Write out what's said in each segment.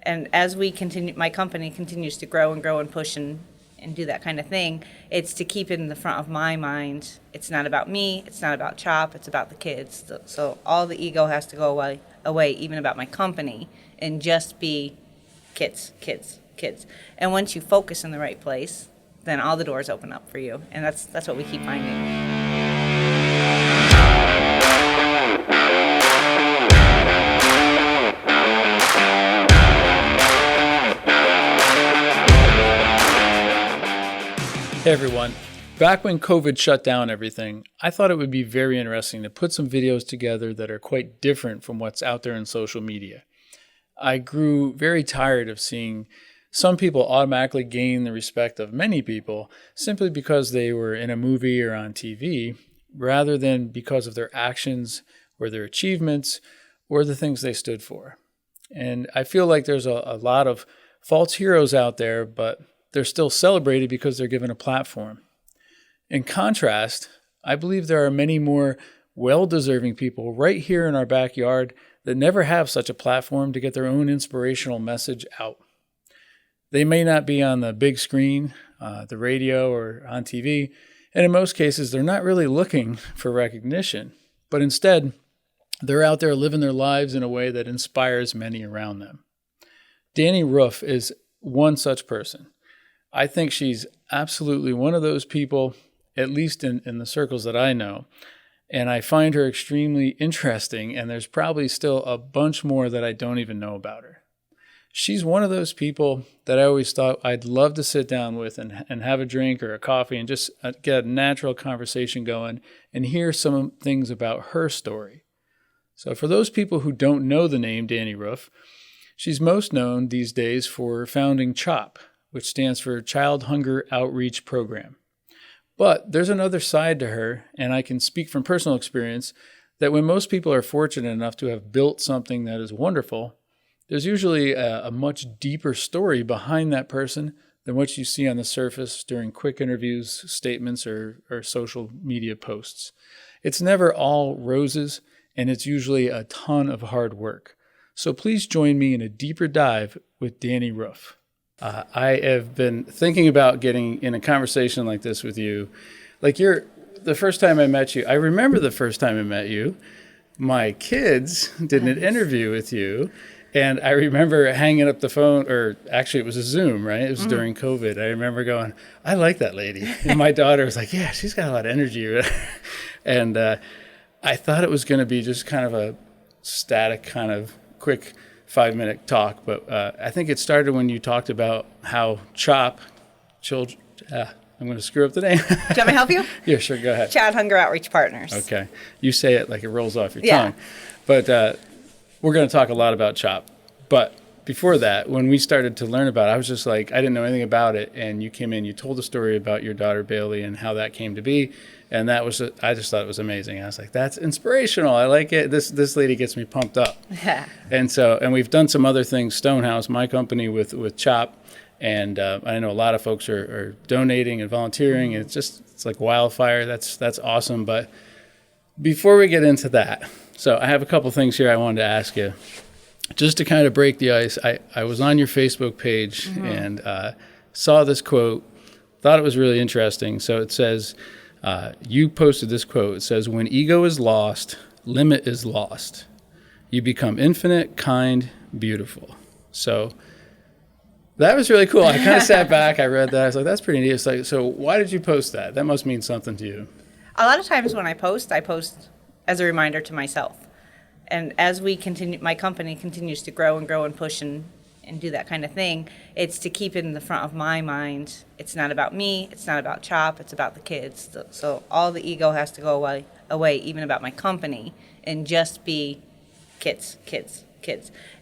And as we continue, my company continues to grow and push and do that kind of thing, it's to keep it in the front of my mind. It's not about me, it's not about CHOP, it's about the kids. So all the ego has to go away, even about my company, and just be kids. And once you focus in the right place, then all the doors open up for you. And that's what we keep finding. Hey everyone, back when COVID shut down everything, I thought it would be very interesting to put some videos together that are quite different from what's out there in social media. I grew very tired of seeing some people automatically gain the respect of many people simply because they were in a movie or on TV, rather than because of their actions or their achievements or the things they stood for. And I feel like there's a lot of false heroes out there, but they're still celebrated because they're given a platform. In contrast, I believe there are many more well-deserving people right here in our backyard that never have such a platform to get their own inspirational message out. They may not be on the big screen, the radio, or on TV, and in most cases, they're not really looking for recognition, but instead, they're out there living their lives in a way that inspires many around them. Dani Ruhf is one such person. I think she's absolutely one of those people, at least in the circles that I know. And I find her extremely interesting, and there's probably still a bunch more that I don't even know about her. She's one of those people that I always thought I'd love to sit down with and have a drink or a coffee and just get a natural conversation going and hear some things about her story. So for those people who don't know the name Dani Ruhf, she's most known these days for founding CHOP, which stands for Child Hunger Outreach Program. But there's another side to her, and I can speak from personal experience that when most people are fortunate enough to have built something that is wonderful, there's usually a much deeper story behind that person than what you see on the surface during quick interviews, statements, or social media posts. It's never all roses, and it's usually a ton of hard work. So please join me in a deeper dive with Dani Ruhf. I have been thinking about getting in a conversation like this with you. Like the first time I met you, I remember the first time I met you, my kids did an interview with you, and I remember hanging up the phone, or actually it was a Zoom, right? It was during COVID. I remember going, I like that lady. And my daughter was like, yeah, she's got a lot of energy. And I thought it was going to be just kind of a static kind of quick 5-minute talk, but I think it started when you talked about how CHOP, children, I'm going to screw up the name. Do you want me to help you? Yeah, sure, go ahead. Child Hunger Outreach Partners. Okay. You say it like it rolls off your tongue. But we're going to talk a lot about CHOP. But before that, when we started to learn about it, I was just like, I didn't know anything about it, and you came in, you told the story about your daughter Bailey and how that came to be, and I just thought it was amazing. I was like, that's inspirational. I like it. This lady gets me pumped up. Yeah. And we've done some other things, Stonehouse, my company with CHOP, and I know a lot of folks are donating and volunteering, and it's like wildfire. That's awesome. But before we get into that, so I have a couple things here I wanted to ask you. Just to kind of break the ice, I was on your Facebook page and saw this quote, thought it was really interesting. So it says, you posted this quote. It says, when ego is lost, limit is lost. You become infinite, kind, beautiful. So that was really cool. I kind of sat back, I read that. I was like, that's pretty neat. It's like, so why did you post that? That must mean something to you. A lot of times when I post as a reminder to myself. And as we continue, my company continues to grow and push and do that kind of thing, it's to keep it in the front of my mind. It's not about me, it's not about CHOP, it's about the kids. So all the ego has to go away, even about my company, and just be kids.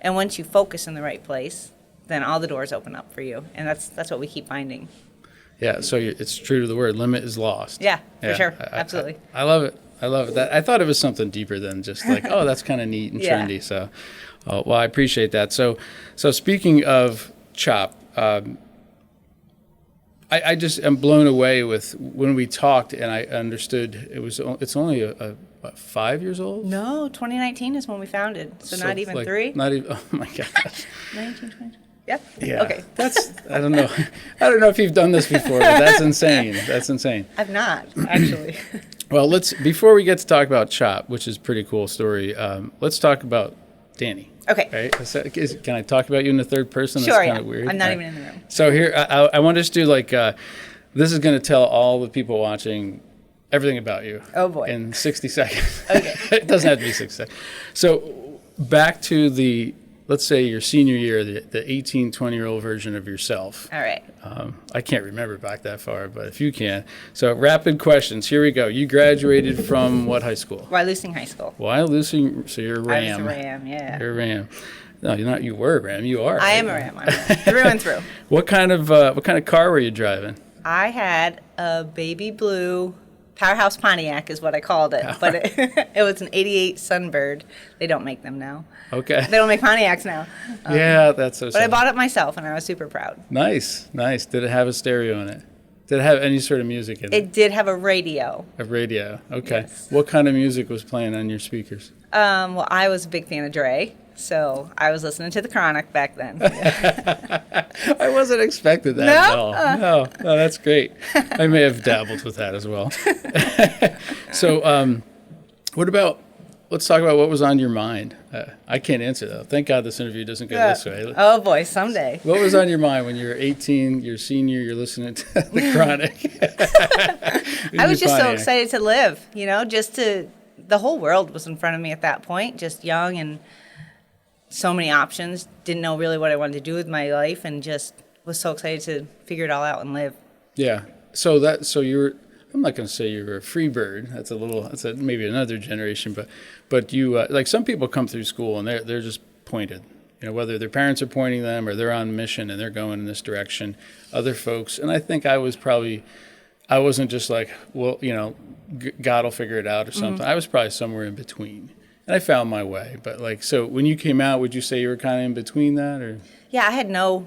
And once you focus in the right place, then all the doors open up for you. And that's what we keep finding. Yeah, so it's true to the word, limit is lost. Yeah, for sure, absolutely. I love it. I thought it was something deeper than just like, oh, that's kind of neat and trendy. So, well, I appreciate that. So speaking of CHOP, I just am blown away with when we talked and I understood it's only a what, 5 years old? No, 2019 is when we founded. So not even 3. Not even. Oh my gosh. 19, 20. Yep. Yeah. Okay. That's. I don't know. I don't know if you've done this before, but that's insane. That's insane. I've not, actually. Well, before we get to talk about CHOP, which is a pretty cool story, let's talk about Dani. Okay. Right? Can I talk about you in the third person? Sure, That's kind of weird. I'm not even in the room. So here, I want to just do like, this is going to tell all the people watching everything about you. Oh, boy. In 60 seconds. Okay. It doesn't have to be 60 seconds. So back to let's say your senior year, the 18, 20-year-old version of yourself. All right. I can't remember back that far, but if you can. So rapid questions. Here we go. You graduated from what high school? Wyalusing High School. Wyalusing, so you're a Ram. I was a Ram, yeah. You're a Ram. No, you're not. You were a Ram. You are. I am a Ram. I'm a Ram. Through and through. What kind of car were you driving? I had a baby blue Powerhouse Pontiac is what I called it, but it was an 88 Sunbird. They don't make them now. Okay. They don't make Pontiacs now. Yeah, that's so sad. But I bought it myself, and I was super proud. Nice. Did it have a stereo in it? Did it have any sort of music in it? It did have a radio. A radio. Okay. Yes. What kind of music was playing on your speakers? Well, I was a big fan of Dre, so I was listening to the Chronic back then. I wasn't expecting that at all. No, that's great. I may have dabbled with that as well. So, let's talk about what was on your mind. I can't answer that. Thank God this interview doesn't go this way. Oh, boy, someday. What was on your mind when you were 18, you're senior, you're listening to the Chronic? I was just so excited to live, the whole world was in front of me at that point, just young and so many options, didn't know really what I wanted to do with my life, and just was so excited to figure it all out and live. Yeah. So I'm not going to say you're a free bird. That's maybe another generation, but you, like some people come through school and they're just pointed, whether their parents are pointing them or they're on mission and they're going in this direction. Other folks, and I think I wasn't just like, well, God will figure it out or something. I was probably somewhere in between. And I found my way. But so when you came out, would you say you were kind of in between that, or? Yeah, I had no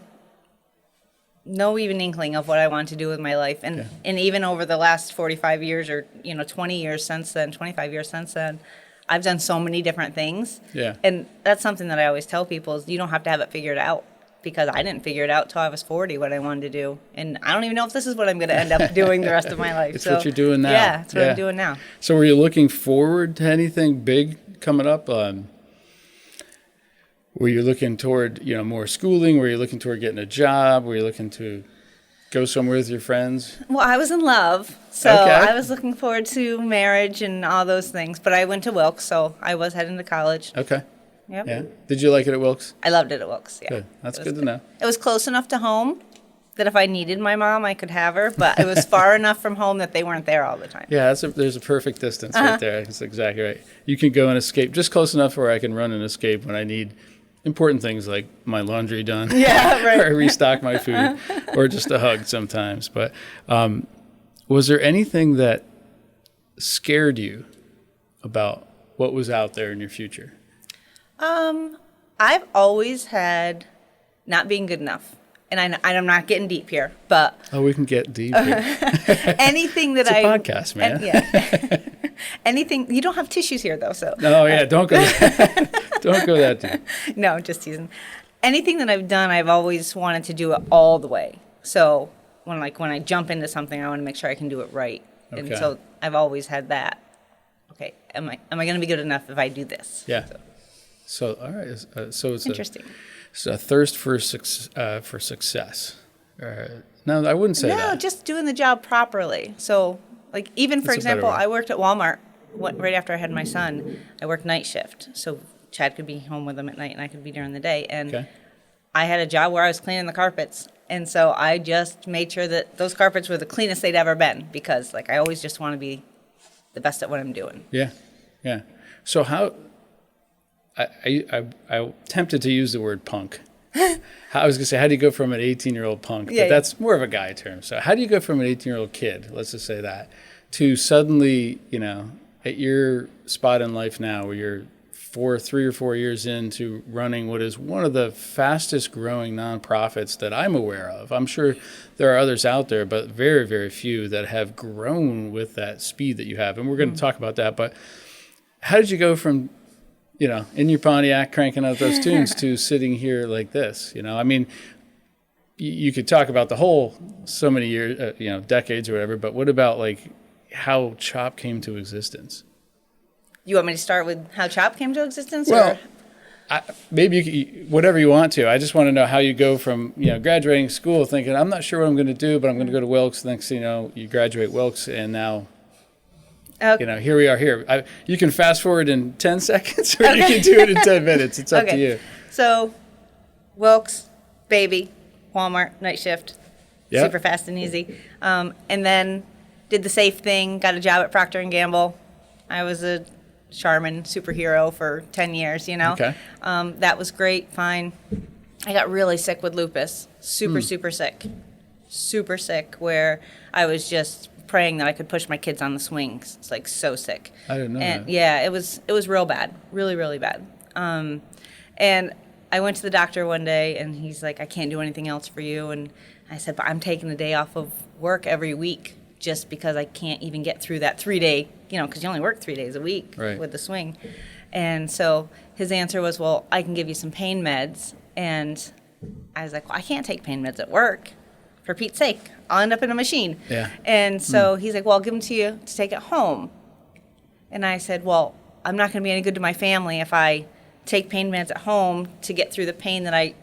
even inkling of what I wanted to do with my life. And even over the last 45 years or, 20 years since then, 25 years since then, I've done so many different things. Yeah. And that's something that I always tell people is you don't have to have it figured out, because I didn't figure it out till I was 40 what I wanted to do. And I don't even know if this is what I'm going to end up doing the rest of my life. It's what you're doing now. Yeah, it's what I'm doing now. So were you looking forward to anything big coming up? Were you looking toward, more schooling? Were you looking toward getting a job? Were you looking to go somewhere with your friends? Well, I was in love, so I was looking forward to marriage and all those things. But I went to Wilkes, so I was heading to college. Okay. Yep. Yeah. Did you like it at Wilkes? I loved it at Wilkes, yeah. Good. That's good to know. It was close enough to home that if I needed my mom, I could have her, but it was far enough from home that they weren't there all the time. Yeah, there's a perfect distance right there. That's exactly right. You can go and escape just close enough where I can run and escape when I need important things like my laundry done, or restock my food, or just a hug sometimes. But was there anything that scared you about what was out there in your future? I've always had not being good enough. And I'm not getting deep here, but... Oh, we can get deep here. Anything that it's a podcast, man. Anything... You don't have tissues here, though, so... No, yeah, don't go that deep. No, just teasing. Anything that I've done, I've always wanted to do it all the way. So when I jump into something, I want to make sure I can do it right. Okay. And so I've always had that. Okay, am I going to be good enough if I do this? Yeah. So all right. So it's interesting. It's a thirst for success. No, I wouldn't say that. No, just doing the job properly. So, even for example, I worked at Walmart right after I had my son. I worked night shift, so Chad could be home with him at night and I could be during the day. And I had a job where I was cleaning the carpets, and so I just made sure that those carpets were the cleanest they'd ever been, because I always just want to be the best at what I'm doing. Yeah, yeah. So how? I tempted to use the word punk. I was going to say, how do you go from an 18-year-old punk? But that's more of a guy term. So how do you go from an 18-year-old kid, let's just say that, to suddenly, at your spot in life now where you're 3 or 4 years into running what is one of the fastest growing nonprofits that I'm aware of. I'm sure there are others out there, but very, very few that have grown with that speed that you have. And we're going to talk about that. But how did you go from, in your Pontiac cranking out those tunes to sitting here like this? I mean, you could talk about the whole so many years, decades or whatever, but what about like how CHOP came to existence? You want me to start with how CHOP came to existence? Well, maybe whatever you want to. I just want to know how you go from, graduating school thinking, I'm not sure what I'm going to do, but I'm going to go to Wilkes. Next thing you know, you graduate Wilkes, and now, here we are here. You can fast forward in 10 seconds, or you can do it in 10 minutes. It's up to you. So, Wilkes, baby, Walmart, night shift, super fast and easy. And then did the safe thing, got a job at Procter & Gamble. I was a Charmin superhero for 10 years, Okay. That was great, fine. I got really sick with lupus, super sick, where I was just praying that I could push my kids on the swings. It's like so sick. I didn't know that. Yeah, it was real bad, really, really bad. And I went to the doctor one day, and he's like, I can't do anything else for you. And I said, but I'm taking a day off of work every week just because I can't even get through that 3-day, because you only work 3 days a week with the swing. And so his answer was, well, I can give you some pain meds. And I was like, well, I can't take pain meds at work. For Pete's sake, I'll end up in a machine. Yeah. And so he's like, well, I'll give them to you to take at home. And I said, well, I'm not going to be any good to my family if I take pain meds at home to get through the pain that I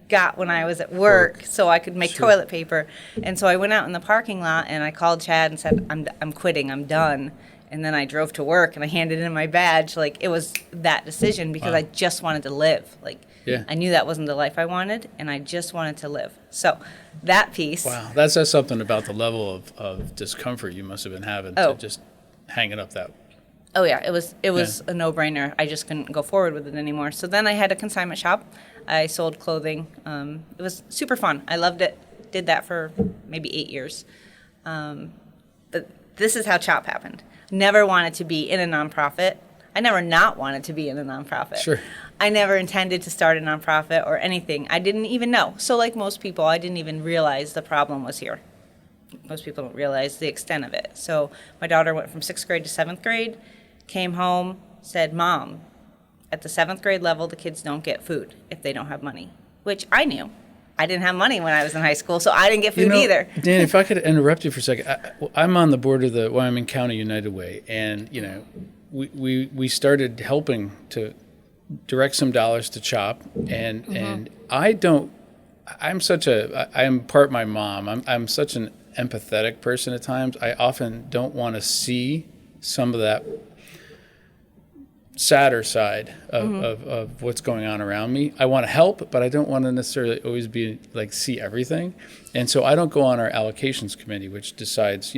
got when I was at work so I could make toilet paper. And so I went out in the parking lot and I called Chad and said, I'm quitting, I'm done. And then I drove to work and I handed in my badge. Like, it was that decision because I just wanted to live. Like, I knew that wasn't the life I wanted, and I just wanted to live. So that piece. Wow, that says something about the level of discomfort you must have been having to just hang it up that. Oh yeah, it was a no-brainer. I just couldn't go forward with it anymore. So then I had a consignment shop. I sold clothing. It was super fun. I loved it. Did that for maybe 8 years. But this is how CHOP happened. Never wanted to be in a nonprofit. I never not wanted to be in a nonprofit. Sure. I never intended to start a nonprofit or anything. I didn't even know. So like most people, I didn't even realize the problem was here. Most people don't realize the extent of it. So my daughter went from 6th grade to 7th grade, came home, said, Mom, at the 7th grade level, the kids don't get food if they don't have money, which I knew. I didn't have money when I was in high school, so I didn't get food either. Dan, if I could interrupt you for a second. I'm on the board of the Wyoming County United Way, and, we started helping to direct some dollars to CHOP, and I'm part my mom. I'm such an empathetic person at times. I often don't want to see some of that sadder side of what's going on around me. I want to help, but I don't want to necessarily always be like see everything. And so I don't go on our allocations committee, which decides,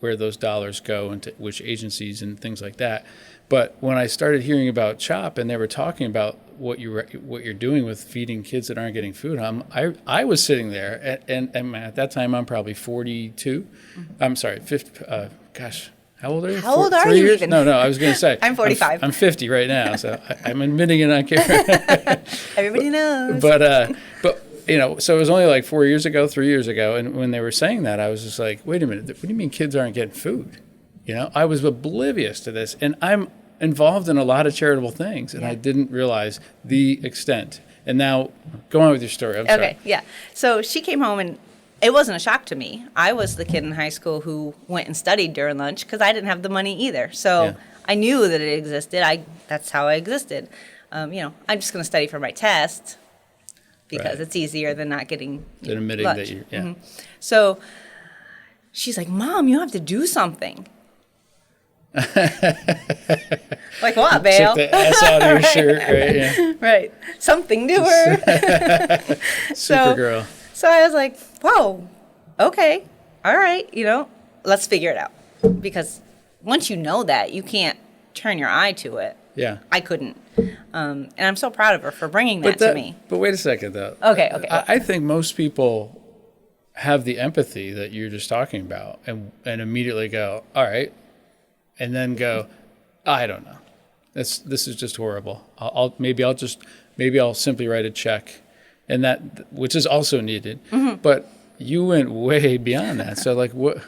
where those dollars go and to which agencies and things like that. But when I started hearing about CHOP and they were talking about what you're doing with feeding kids that aren't getting food, I was sitting there and at that time I'm probably 42. I'm sorry, 50. Gosh. How old are you? How old are you even? No, I was going to say. I'm 45. I'm 50 right now, so I'm admitting it on camera. Everybody knows. But so it was only like 3 years ago, and when they were saying that, I was just like, wait a minute, what do you mean kids aren't getting food? I was oblivious to this, and I'm involved in a lot of charitable things, and I didn't realize the extent. And now, go on with your story. I'm sorry. Okay, yeah. So she came home and it wasn't a shock to me. I was the kid in high school who went and studied during lunch because I didn't have the money either. So I knew that it existed. That's how I existed. I'm just going to study for my test because it's easier than not getting than admitting lunch. that you. Yeah. Mm-hmm. So she's like, Mom, you have to do something. Like what, Bale? Check the S out of your shirt, right? Yeah. Right. Something to her. Supergirl. So I was like, whoa, okay, all right, let's figure it out. Because once you know that, you can't turn your eye to it. Yeah. I couldn't. And I'm so proud of her for bringing that to me. But wait a second, though. Okay. I think most people have the empathy that you're just talking about and immediately go, all right, and then go, I don't know. This is just horrible. Maybe I'll simply write a check. And that, which is also needed, but you went way beyond that. So, like, what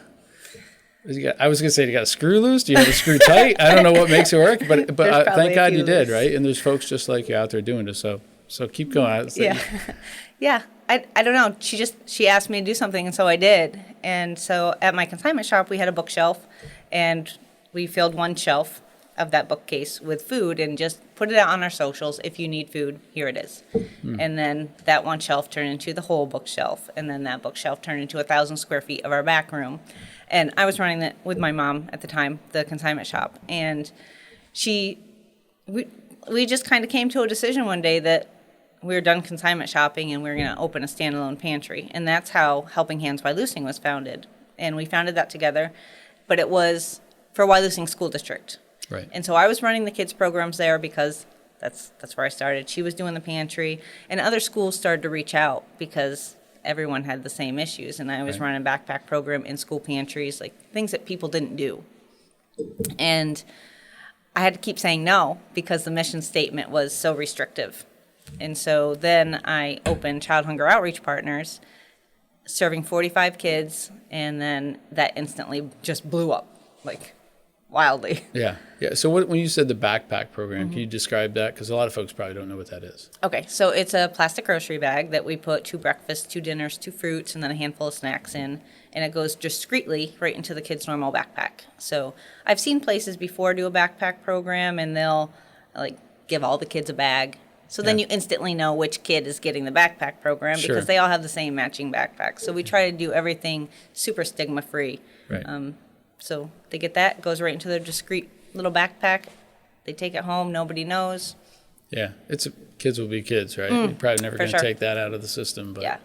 I was going to say, you got a screw loose? Do you have a screw tight? I don't know what makes it work, but thank God you did, right? And there's folks just like you out there doing this. So keep going. Yeah. Yeah. I don't know. She asked me to do something, and so I did. And so at my consignment shop, we had a bookshelf, and we filled one shelf of that bookcase with food and just put it out on our socials. If you need food, here it is. And then that one shelf turned into the whole bookshelf, and then that bookshelf turned into 1,000 square feet of our back room. And I was running that with my mom at the time, the consignment shop, and we just kind of came to a decision one day that we were done consignment shopping and we were going to open a standalone pantry. And that's how Helping Hands Wyalusing was founded. And we founded that together, but it was for Wyalusing School District. Right. And so I was running the kids programs there because that's where I started. She was doing the pantry, and other schools started to reach out because everyone had the same issues. And I was running a backpack program in school pantries, like things that people didn't do. And I had to keep saying no because the mission statement was so restrictive. And so then I opened Child Hunger Outreach Partners, serving 45 kids, and then that instantly just blew up, like wildly. Yeah. So when you said the backpack program, can you describe that? Because a lot of folks probably don't know what that is. Okay, so it's a plastic grocery bag that we put 2 breakfasts, 2 dinners, 2 fruits, and then a handful of snacks in, and it goes discreetly right into the kid's normal backpack. So I've seen places before do a backpack program, and they'll like give all the kids a bag. So then you instantly know which kid is getting the backpack program because they all have the same matching backpack. So we try to do everything super stigma-free. Right. So they get that, goes right into their discreet little backpack. They take it home, nobody knows. Yeah, kids will be kids, right? You're probably never going to take that out of the system, but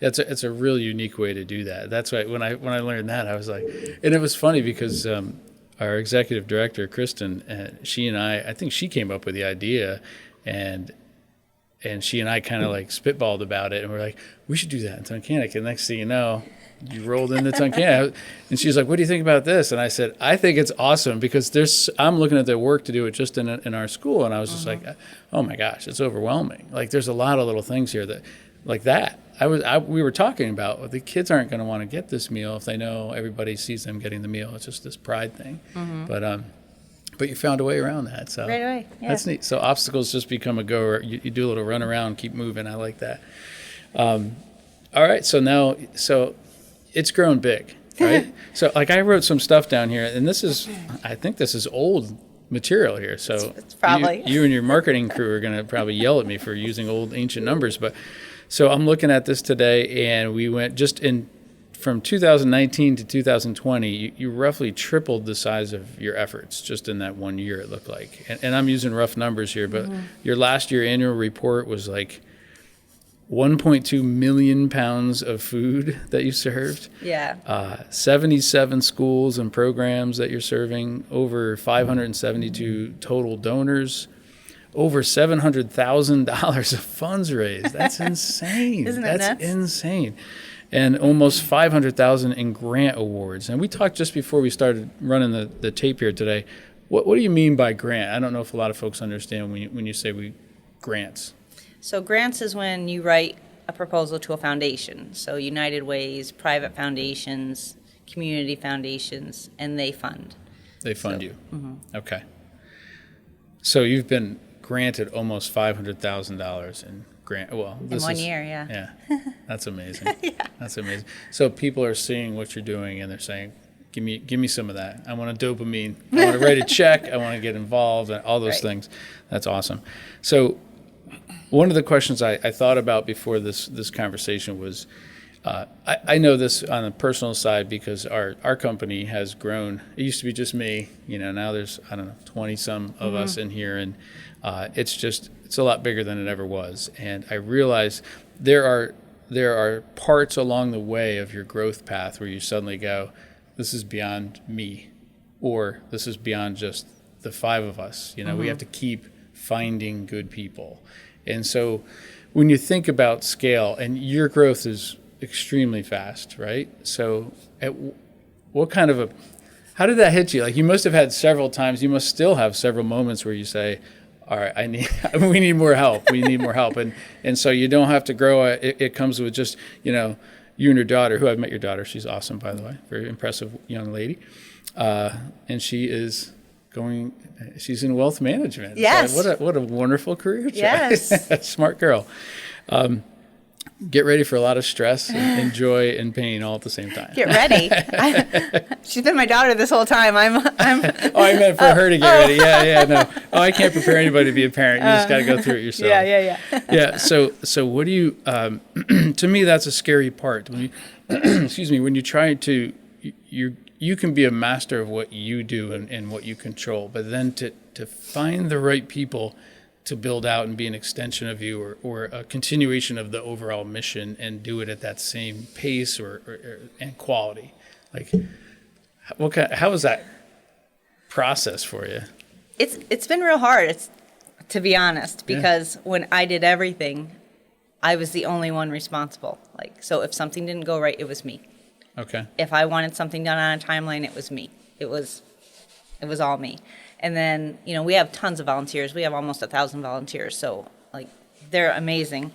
it's a real unique way to do that. That's why when I learned that, I was like, and it was funny because our executive director, Kristen, she and I think she came up with the idea, and she and I kind of like spitballed about it, and we're like, we should do that in Tunkhannock. And next thing you know, you rolled into Tunkhannock, and she's like, what do you think about this? And I said, I think it's awesome because I'm looking at the work to do it just in our school, and I was just like, oh my gosh, it's overwhelming. Like there's a lot of little things here that like that. We were talking about, well, the kids aren't going to want to get this meal if they know everybody sees them getting the meal. It's just this pride thing. But you found a way around that. So right away. Yeah. That's neat. So obstacles just become a goer. You do a little run around, keep moving. I like that. All right. So it's grown big, right? So like I wrote some stuff down here, and I think this is old material here. So it's probably you and your marketing crew are going to probably yell at me for using old ancient numbers. But so I'm looking at this today, and we went just from 2019 to 2020, you roughly tripled the size of your efforts just in that 1 year, it looked like. And I'm using rough numbers here, but your last year annual report was like 1.2 million pounds of food that you served. Yeah. 77 schools and programs that you're serving, over 572 total donors, over $700,000 of funds raised. That's insane. Isn't it nuts? That's insane. And almost $500,000 in grant awards. And we talked just before we started running the tape here today. What do you mean by grant? I don't know if a lot of folks understand when you say grants. So grants is when you write a proposal to a foundation. So United Way's, private foundations, community foundations, and they fund. They fund you. Okay. So you've been granted almost $500,000 in grant. Well, in 1 year, yeah. Yeah, that's amazing. That's amazing. So people are seeing what you're doing, and they're saying, "Give me some of that. I want a dopamine. I want to write a check. I want to get involved, and all those things." That's awesome. So one of the questions I thought about before this conversation was, I know this on a personal side because our company has grown. It used to be just me, now there's, 20 some of us in here, and it's a lot bigger than it ever was. And I realize there are parts along the way of your growth path where you suddenly go, this is beyond me, or this is beyond just the 5 of us. We have to keep finding good people. And so when you think about scale, and your growth is extremely fast, right? So how did that hit you? Like you must have had several times, you must still have several moments where you say, all right, we need more help. We need more help. And so you don't have to grow. It comes with just, you and your daughter, who I've met your daughter, she's awesome, by the way, very impressive young lady. And she's in wealth management. Yes. So what a wonderful career choice. Yes. Smart girl. Get ready for a lot of stress and joy and pain all at the same time. Get ready. She's been my daughter this whole time. I'm Oh, I meant for her to get ready. Yeah, no. Oh, I can't prepare anybody to be a parent. You just got to go through it yourself. Yeah. Yeah. So what do you? To me, that's a scary part. When you, excuse me, when you try to, you can be a master of what you do and what you control, but then to find the right people to build out and be an extension of you or a continuation of the overall mission and do it at that same pace and quality. Like, how was that process for you? It's been real hard, to be honest, because when I did everything, I was the only one responsible. Like, so if something didn't go right, it was me. Okay. If I wanted something done on a timeline, it was me. It was all me. And then, we have tons of volunteers. We have almost 1,000 volunteers. So, they're amazing.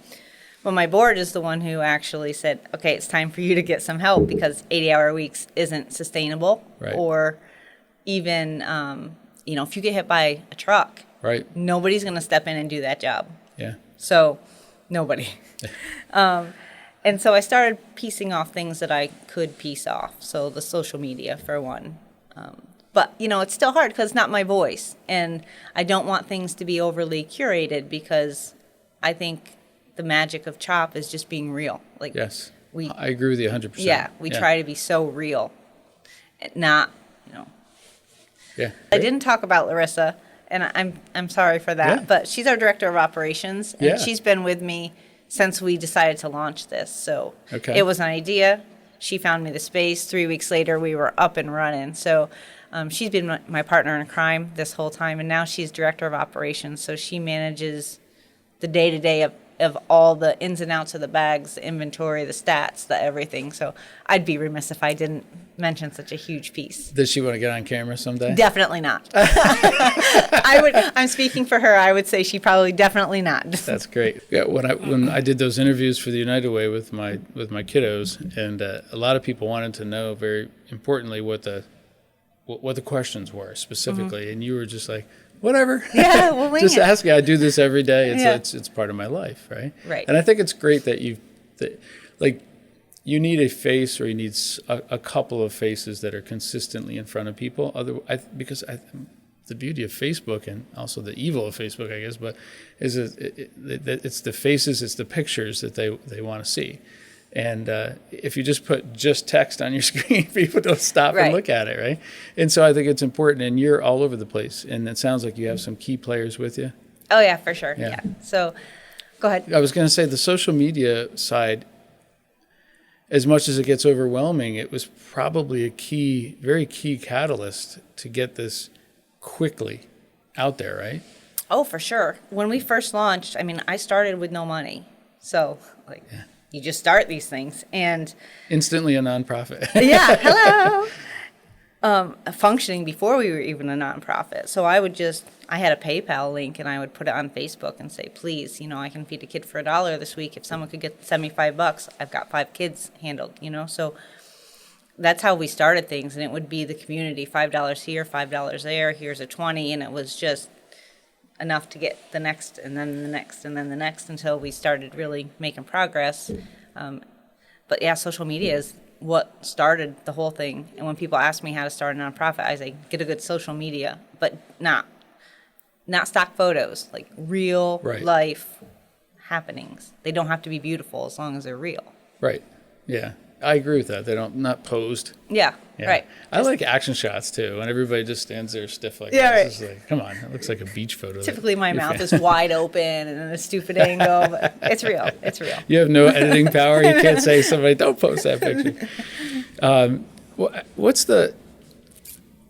But my board is the one who actually said, okay, it's time for you to get some help because 80-hour weeks isn't sustainable. Right. Or even, if you get hit by a truck, right, nobody's going to step in and do that job. Yeah. So, nobody. And so I started piecing off things that I could piece off. So the social media, for one. But, it's still hard because it's not my voice. And I don't want things to be overly curated because I think the magic of CHOP is just being real. Yes, I agree with you 100%. Yeah, we try to be so real. Not, Yeah. I didn't talk about Larissa, and I'm sorry for that. Yeah. But she's our director of operations, and Yeah. she's been with me since we decided to launch this. So Okay. It was an idea. She found me the space. 3 weeks later, we were up and running. So she's been my partner in crime this whole time, and now she's director of operations. So she manages the day-to-day of all the ins and outs of the bags, the inventory, the stats, the everything. So I'd be remiss if I didn't mention such a huge pice. Does she want to get on camera someday? Definitely not. I'm speaking for her. I would say she probably definitely not. That's great. Yeah, when I did those interviews for the United Way with my kiddos, and a lot of people wanted to know very importantly what the questions were specifically, and you were just like, whatever. Yeah, we'll wing just it. ask me. I do this every day. Yeah. It's part of my life, right? Right. And I think it's great that you need a face, or you need a couple of faces that are consistently in front of people. Because the beauty of Facebook, and also the evil of Facebook, I guess, but is it's the faces, it's the pictures that they want to see. And if you just put text on your screen, people don't stop and look at it, right? And so I think it's important, and you're all over the place. And it sounds like you have some key players with you. Oh, yeah, for sure. Yeah. So go ahead. I was going to say the social media side, as much as it gets overwhelming, it was probably a very key catalyst to get this quickly out there, right? Oh, for sure. When we first launched, I started with no money. So, you just start these things. And instantly a nonprofit. Yeah, hello. Functioning before we were even a nonprofit. So I had a PayPal link, and I would put it on Facebook and say, please, I can feed a kid for $1 this week. If someone could get $75, I've got 5 kids handled, So that's how we started things. And it would be the community, $5 here, $5 there, here's a 20. And it was just enough to get the next and then the next and then the next until we started really making progress. But yeah, social media is what started the whole thing. And when people ask me how to start a nonprofit, I say, get a good social media, but not stock photos, like real life happenings. They don't have to be beautiful as long as they're real. Right. Yeah. I agree with that. Not posed. Yeah. Right. I like action shots too, when everybody just stands there stiff like that. It's just like, come on, it looks like a beach photo. Typically my mouth is wide open and in a stupid angle, but it's real. It's real. You have no editing power. You can't say somebody, don't post that picture.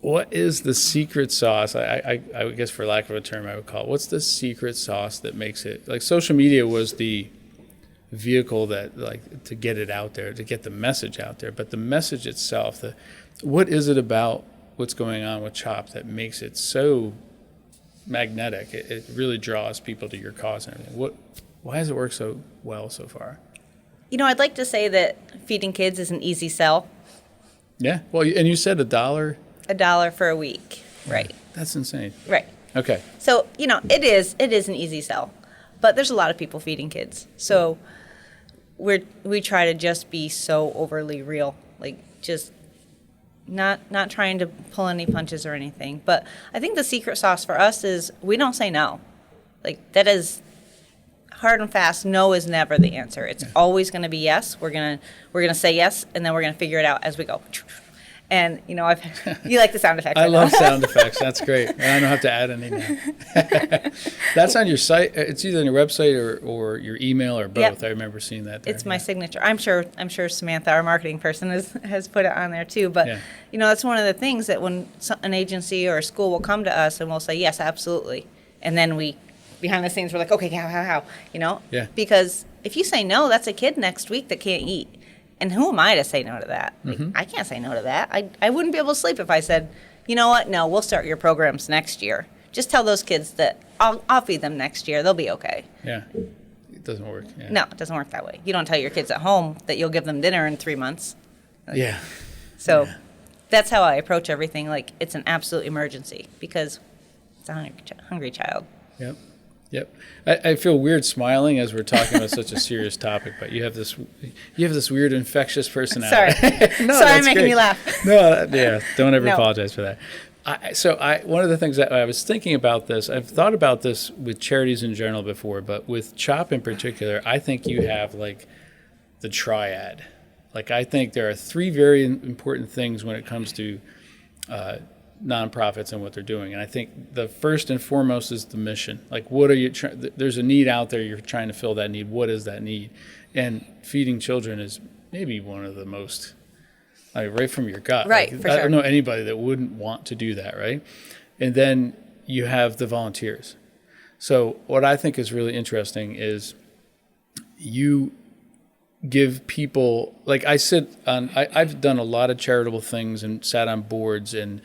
What is the secret sauce? I guess for lack of a term, I would call it. What's the secret sauce that makes it, like social media was the vehicle that to get it out there, to get the message out there, but the message itself, what is it about what's going on with CHOP that makes it so magnetic? It really draws people to your cause and everything. Why has it worked so well so far? I'd like to say that feeding kids is an easy sell. Yeah. Well, and you said $1. $1 for a week. Right. That's insane. Right. Okay. So, it is an easy sell, but there's a lot of people feeding kids. So we try to just be so overly real, like just not trying to pull any punches or anything. But I think the secret sauce for us is we don't say no. Like, that is hard and fast. No is never the answer. It's always going to be yes. We're gonna say yes, and then we're gonna figure it out as we go. And you like the sound effects. I love sound effects. That's great. And I don't have to add any now. That's on your site. It's either on your website or your email or both. Yep. I remember seeing that there. It's my signature. I'm sure Samantha, our marketing person, has put it on there too. But that's one of the things that when an agency or a school will come to us and we'll say yes, absolutely, and then we behind the scenes we're like, okay, how, Yeah. Because if you say no, that's a kid next week that can't eat. And who am I to say no to that? Like, I can't say no to that. I wouldn't be able to sleep if I said, you know what? No, we'll start your programs next year. Just tell those kids that I'll feed them next year. They'll be okay. Yeah. It doesn't work. Yeah. No, it doesn't work that way. You don't tell your kids at home that you'll give them dinner in 3 months. Yeah. So that's how I approach everything. Like, it's an absolute emergency because it's a hungry child. Yep. I feel weird smiling as we're talking about such a serious topic, but you have this weird infectious personality. Sorry. Sorry, I'm making you laugh. No, don't ever apologize for that. One of the things that I was thinking about this, I've thought about this with charities in general before, but with CHOP in particular, I think you have like the triad. Like, I think there are 3 very important things when it comes to nonprofits and what they're doing. And I think the first and foremost is the mission. Like, what are you there's a need out there, you're trying to fill that need. What is that need? And feeding children is maybe one of the most, right from your gut. Right, like, for I sure. don't know anybody that wouldn't want to do that, right? And then you have the volunteers. So what I think is really interesting is you give people, like I've done a lot of charitable things and sat on boards and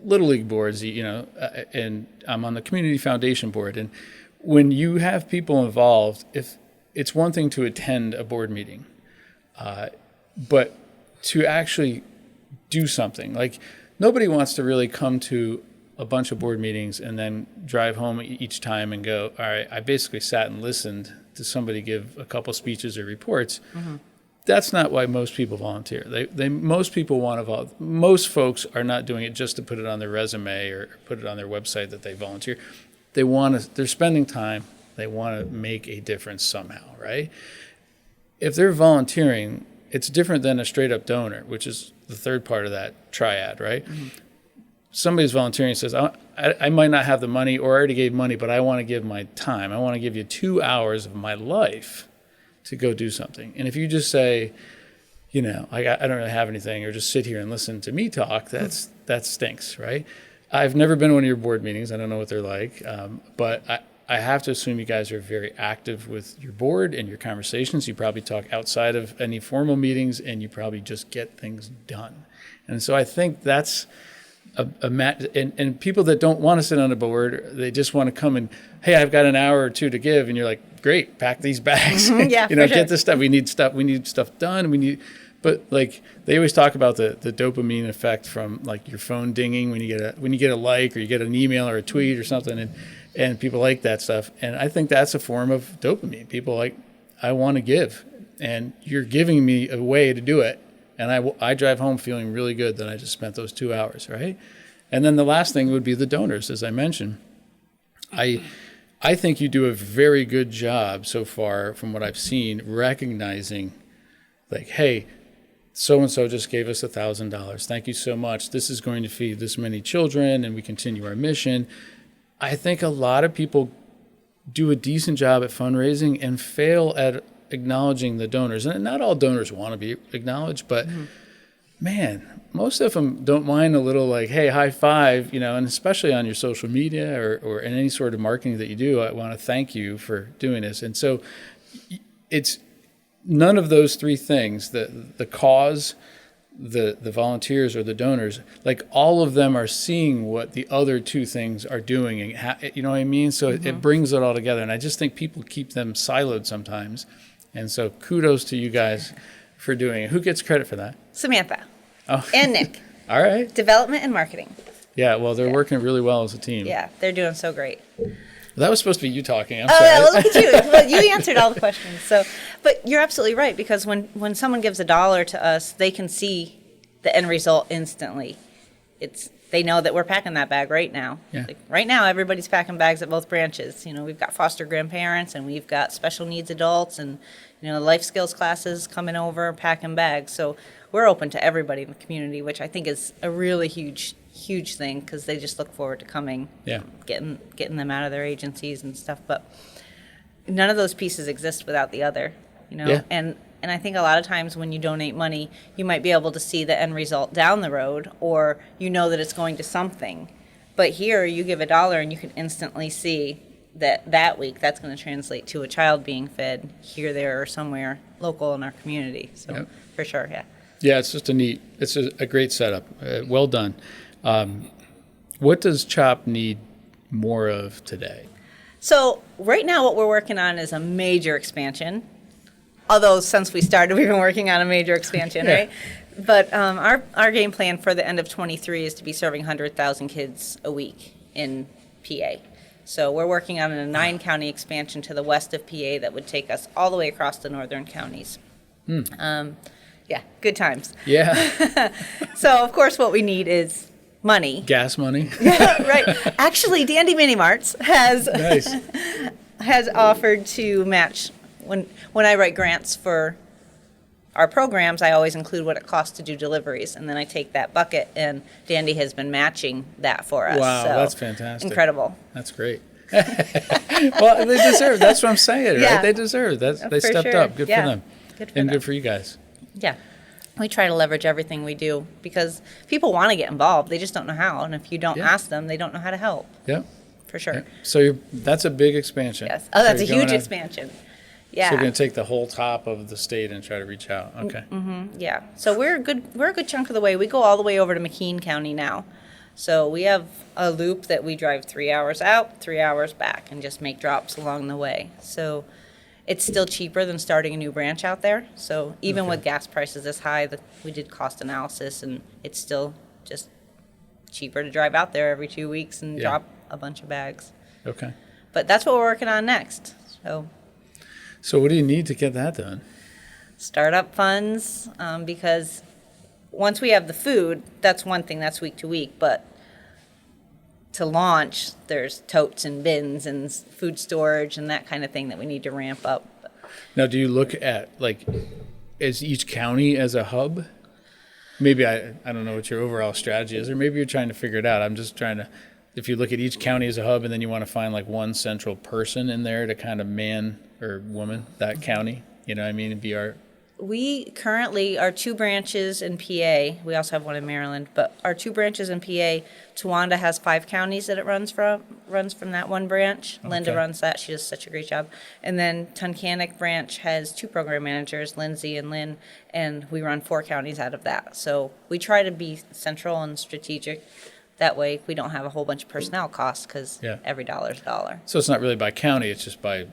Little League boards, and I'm on the community foundation board. And when you have people involved, if it's one thing to attend a board meeting, but to actually do something, like nobody wants to really come to a bunch of board meetings and then drive home each time and go, all right, I basically sat and listened to somebody give a couple speeches or reports. That's not why most people volunteer. Most people want to volunteer. Most folks are not doing it just to put it on their resume or put it on their website that they volunteer. They're spending time. They want to make a difference somehow, right? If they're volunteering, it's different than a straight up donor, which is the third part of that triad, right? Somebody's volunteering and says, I might not have the money or I already gave money, but I want to give my time. I want to give you 2 hours of my life to go do something. And if you just say, I don't really have anything, or just sit here and listen to me talk, that stinks, right? I've never been to one of your board meetings. I don't know what they're like. But I have to assume you guys are very active with your board and your conversations. You probably talk outside of any formal meetings and you probably just get things done. And so I think that's and people that don't want to sit on a board, they just want to come and, hey, I've got an hour or 2 to give, and you're like, great, pack these bags. Yeah, get this stuff. We need stuff done. But like they always talk about the dopamine effect from like your phone dinging when you get a like or you get an email or a tweet or something, and people like that stuff. And I think that's a form of dopamine. People like, I want to give, and you're giving me a way to do it. And I drive home feeling really good that I just spent those 2 hours, right? And then the last thing would be the donors, as I mentioned. I think you do a very good job so far from what I've seen, recognizing like, hey, so-and-so just gave us $1,000. Thank you so much. This is going to feed this many children, and we continue our mission. I think a lot of people do a decent job at fundraising and fail at acknowledging the donors. And not all donors want to be acknowledged, but man, most of them don't mind a little like, hey, high five, and especially on your social media or in any sort of marketing that you do, I want to thank you for doing this. And so it's none of those 3 things, the cause, the volunteers or the donors, like all of them are seeing what the other 2 things are doing. And you know what I mean? So it brings it all together. And I just think people keep them siloed sometimes. And so kudos to you guys for doing it. Who gets credit for that? Samantha Oh, and Nick, all right. development and marketing. Yeah, well, they're working really well as a team. Yeah, they're doing so great. That was supposed to be you talking. I'm Oh, sorry. yeah, well, look at you. Well, you answered all the questions. So, but you're absolutely right, because when someone gives $1 to us, they can see the end result instantly. They know that we're packing that bag right now. Yeah. Like right now, everybody's packing bags at both branches. You know, we've got foster grandparents and we've got special needs adults and, you know, life skills classes coming over packing bags. So we're open to everybody in the community, which I think is a really huge thing, because they just look forward to coming, Yeah. getting them out of their agencies and stuff. But none of those pieces exist without the other, you know. Yeah. And I think a lot of times when you donate money, you might be able to see the end result down the road, or you know that it's going to something. But here, you give $1 and you can instantly see that week that's going to translate to a child being fed here, there, or somewhere local in our community. So Yep. for sure, yeah. Yeah, it's just it's a great setup. Well done. What does CHOP need more of today? So right now what we're working on is a major expansion. Although since we started, we've been working on a major expansion, Yeah. right? But our game plan for the end of 23 is to be serving 100,000 kids a week in PA. So we're working on a 9-county expansion to the west of PA that would take us all the way across the northern counties. Yeah, good times. Yeah. So of course what we need is money. Gas money. Right. Actually, Dandy Mini Marts has Nice. offered to match. When I write grants for our programs, I always include what it costs to do deliveries, and then I take that bucket, and Dandy has been matching that for us. Wow, so that's fantastic. Incredible. That's great. Well, they deserve. That's what I'm saying, Yeah. right? They deserve. They For stepped sure. up. Good Yeah. for them. Good for and them. good for you guys. Yeah. We try to leverage everything we do because people want to get involved. They just don't know how, and if you don't Yeah. ask them, they don't know how to help. Yep. For sure. Yep. So that's a big expansion. Yes. Oh, that's So a you're going huge out- expansion. So Yeah. you're going to take the whole top of the state and try to reach out. Okay. Yeah, so we're a good chunk of the way. We go all the way over to McKean County now. So we have a loop that we drive 3 hours out, 3 hours back, and just make drops along the way. So it's still cheaper than starting a new branch out there. So even Okay. with gas prices this high, we did cost analysis, and it's still just cheaper to drive out there every 2 weeks and Yeah. drop a bunch of bags. Okay. But that's what we're working on next. So what do you need to get that done? Startup funds, because once we have the food, that's one thing, that's week to week, but to launch, there's totes and bins and food storage and that kind of thing that we need to ramp up. Now, do you look at, is each county as a hub? Maybe I don't know what your overall strategy is, or maybe you're trying to figure it out. I'm just trying to, if you look at each county as a hub and then you want to find one central person in there to kind of man or woman that county, you know what I mean? It'd be We currently, our 2 branches in PA, we also have one in Maryland, but our 2 branches in PA, Towanda has 5 counties that it runs from that one branch. Linda Okay. runs that. She does such a great job. And then Tunkhannock branch has 2 program managers, Lindsay and Lynn, and we run 4 counties out of that. So we try to be central and strategic. That way we don't have a whole bunch of personnel costs because Yeah. every dollar is a dollar. So it's not really by county, it's just by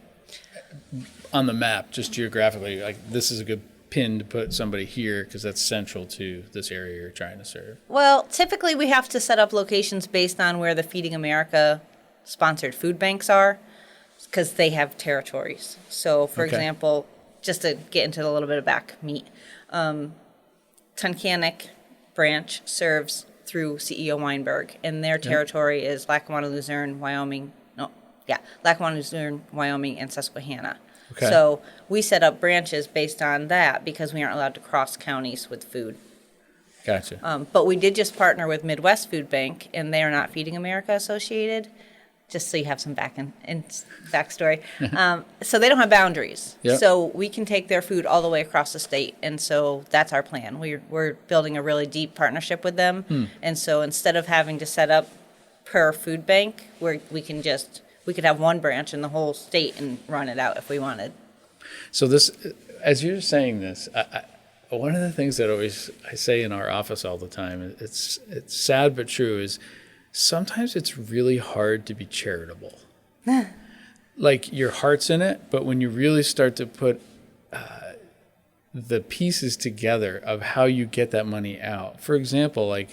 on the map, just geographically, this is a good pin to put somebody here because that's central to this area you're trying to serve. Well, typically we have to set up locations based on where the Feeding America sponsored food banks are because they have territories. So, for Okay. example, just to get into a little bit of back meat, Tunkhannock branch serves through CEO Weinberg, and their territory is Lackawanna, Luzerne, Lackawanna, Luzerne, Wyoming, and Susquehanna. Okay. So we set up branches based on that because we aren't allowed to cross counties with food. Gotcha. But we did just partner with Midwest Food Bank, and they are not Feeding America associated, just so you have some backstory. So they don't have boundaries. Yep. So we can take their food all the way across the state, and so that's our plan. We're building a really deep partnership with them, and so instead of having to set up per food bank, we could have one branch in the whole state and run it out if we wanted. So this, as you're saying this, one of the things that I say in our office all the time, it's sad but true, is sometimes it's really hard to be charitable. Your heart's in it, but when you really start to put the pieces together of how you get that money out. For example, like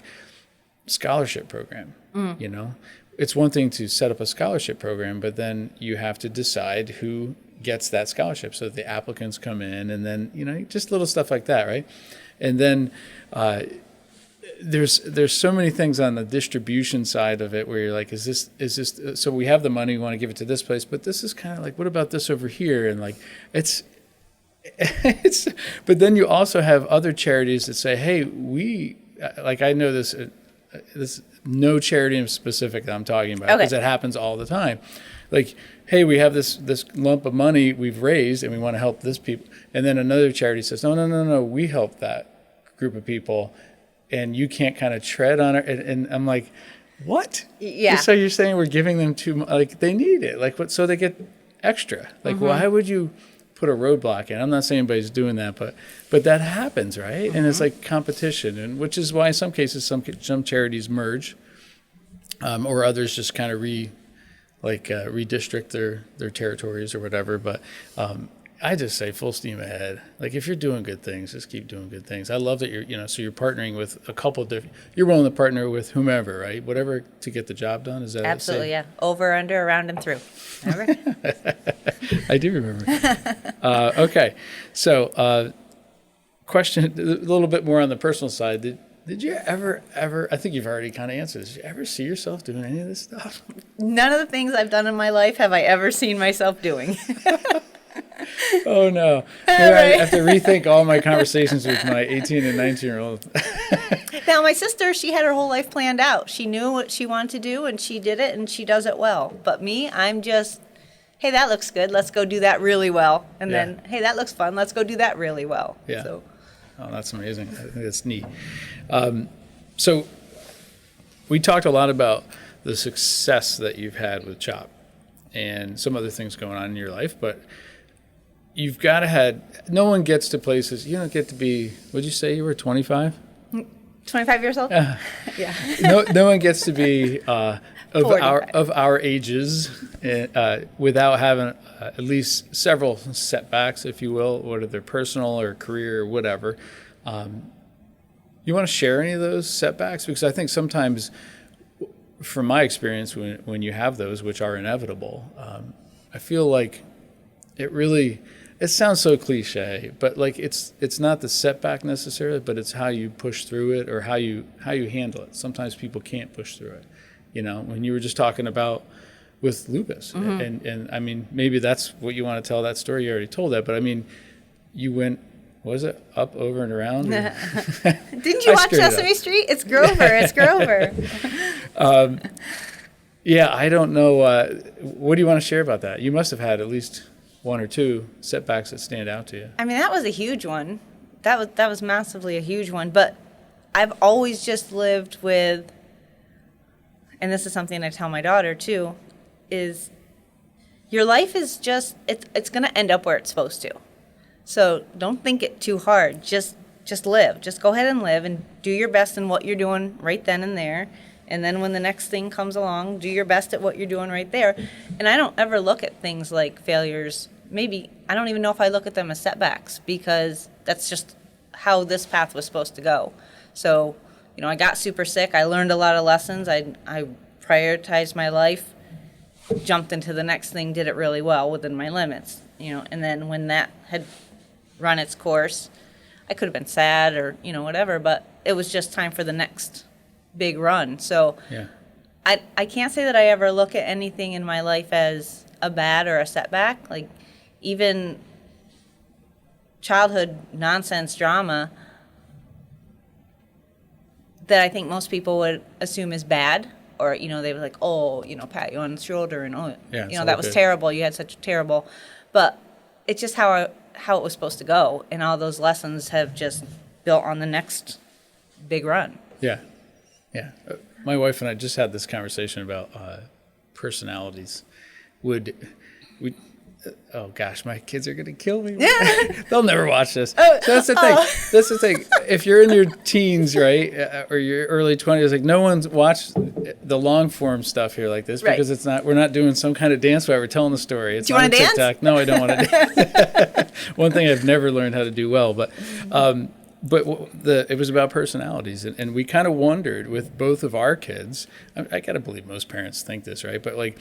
scholarship program, you know, it's one thing to set up a scholarship program, but then you have to decide who gets that scholarship. So the applicants come in, and then, you know, just little stuff like that, right? And then there's so many things on the distribution side of it where you're like, is this, so we have the money, we want to give it to this place, but this is kind of like, what about this over here? And like, it's, but then you also have other charities that say, hey, like I know this no charity in specific that I'm talking about, because it happens all the time. Like, hey, we have this lump of money we've raised and we want to help this people. And then another charity says, no, we help that group of people and you can't kind of tread on it. And I'm like, what? Yeah. So you're saying we're giving them too much, like they need it. Like what? So they get extra. Like why would you put a roadblock in? I'm not saying anybody's doing that, but that happens, right? And it's like competition, and which is why in some cases some charities merge, or others just kind of redistrict their territories or whatever. But I just say full steam ahead. Like if you're doing good things, just keep doing good things. I love that so you're partnering with a couple different. You're willing to partner with whomever, right? Whatever to get the job done. Is that absolutely? Yeah. Over, under, around, and through. Remember? I do remember. Okay, so question a little bit more on the personal side. Did you ever, I think you've already kind of answered this, did you ever see yourself doing any of this stuff? None of the things I've done in my life have I ever seen myself doing. Oh, no. I have to rethink all my conversations with my 18 and 19-year-old. Now, my sister, she had her whole life planned out. She knew what she wanted to do, and she did it, and she does it well. But me, I'm just, hey, that looks good. Let's go do that really well. And then, hey, that looks fun. Let's go do that really well. Yeah. So. Oh, that's amazing. I think that's neat. So we talked a lot about the success that you've had with CHOP and some other things going on in your life, but you've got to no one gets to places, you don't get to be, what'd you say, you were 25? 25 years old? Yeah. No one gets to be of our ages without having at least several setbacks, if you will, whether they're personal or career or whatever. You want to share any of those setbacks? Because I think sometimes, from my experience, when you have those, which are inevitable, I feel like it sounds so cliche, but like it's not the setback necessarily, but it's how you push through it or how you handle it. Sometimes people can't push through it. When you were just talking about with lupus, and I mean, maybe that's what you want to tell that story. You already told that, but I mean, you went, was it up, over, and around? Didn't you watch Sesame Street? It's Grover. It's Grover. Yeah, I don't know. What do you want to share about that? You must have had at least one or two setbacks that stand out to you. I mean, that was a huge one. That was massively a huge one. But I've always just lived with, and this is something I tell my daughter too, is your life is just, it's going to end up where it's supposed to. So don't think it too hard. Just live. Just go ahead and live and do your best in what you're doing right then and there. And then when the next thing comes along, do your best at what you're doing right there. And I don't ever look at things like failures. Maybe, I don't even know if I look at them as setbacks, because that's just how this path was supposed to go. So, I got super sick. I learned a lot of lessons. I prioritized my life, jumped into the next thing, did it really well within my limits. And then when that had run its course, I could have been sad or, whatever, but it was just time for the next big run. So yeah. I can't say that I ever look at anything in my life as a bad or a setback. Like, even childhood nonsense drama that I think most people would assume is bad, or, they were like, oh, pat you on the shoulder and, that was terrible. You had such a terrible, but it's just how it was supposed to go. And all those lessons have just built on the next big run. Yeah. Yeah. My wife and I just had this conversation about personalities. oh gosh, my kids are going to kill me. Yeah. They'll never watch this. So that's the thing. That's the thing. If you're in your teens, right, or your early 20s, like no one's watched the long form stuff here like this because it's not. We're not doing some kind of dance while we're telling the story. It's do you want to dance? TikTok. No, I don't want to dance. One thing I've never learned how to do well, but it was about personalities, and we kind of wondered with both of our kids. I got to believe most parents think this, right? But like,